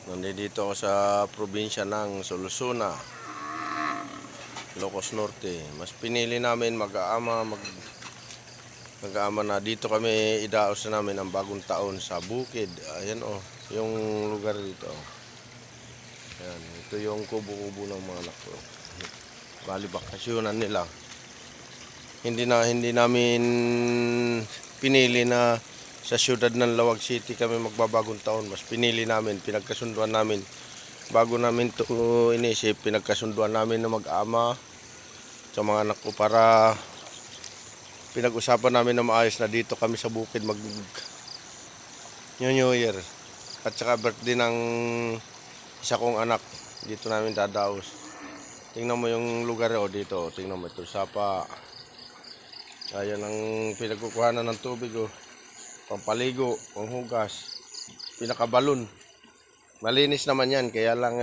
Nandito ako sa probinsya ng Solusona, Ilocos Norte. Mas pinili namin mag-aama na dito kami idaos na namin ang bagong taon sa bukid. Ayan yung lugar dito. Ayan, ito yung kubo-kubo ng mga anak ko. Bali bakasyonan nila. Hindi namin pinili na sa siyudad ng Lawag City kami magbabagong taon. Mas pinili namin, pinagkasunduan namin. Bago namin to inisip, pinagkasunduan namin na mag-ama sa mga anak ko para pinag-usapan namin na maayos na dito kami sa bukid mag New Year. At saka birthday ng isa kong anak. Dito namin dadaos. Tingnan mo yung lugar dito. Tingnan mo ito, sapa. Ayan ang pinagkukuhanan ng tubig pampaligo, panghugas, pinakabalon. Malinis naman yan, kaya lang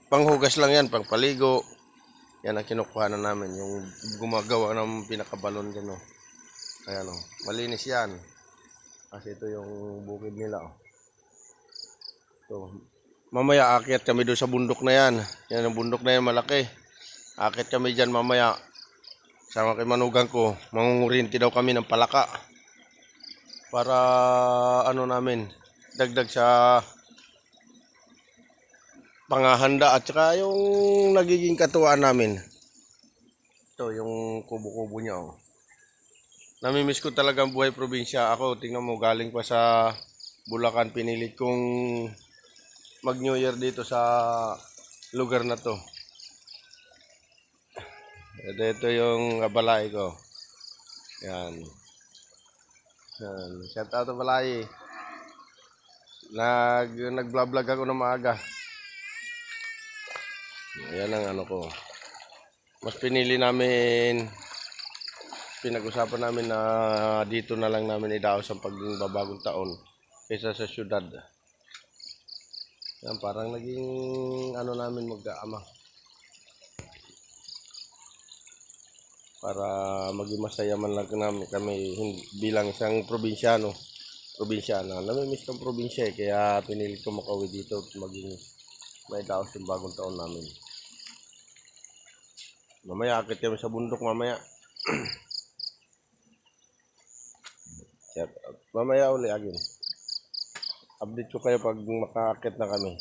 panghugas lang yan, pangpaligo. Yan ang kinukuhanan namin, yung gumagawa ng pinakabalon dyan Ayan malinis yan. Kasi ito yung bukid nila So, mamaya aakyat kami doon sa bundok na yan. Yan ang bundok na yan malaki. Aakyat kami dyan mamaya. Sama kay manugang ko, mangungurinti daw kami ng palaka. Para namin, dagdag sa pangahanda at saka yung nagiging katuwaan namin. Ito yung kubo-kubo niya Namimiss ko talaga ang buhay probinsya. Ako, tingnan mo, galing pa sa Bulacan, pinilit kong mag New Year dito sa lugar na to. Ito yung balay ko. Yan. Shout out to balay. Nag-vlog ako ng maaga. Ayan ang ko. Mas pinili namin, pinag-usapan namin na dito na lang namin idaos ang pagbabagong taon kaysa sa syudad. Yan, parang naging namin mag-aama. Para maging masaya man lang namin kami bilang isang probinsyana. Namimiss kong probinsya kaya pinili ko makauwi dito at maging may daos yung bagong taon namin. Mamaya akit kami sa bundok mamaya. Mamaya uli agin. Update ko kayo pag makaakit na kami.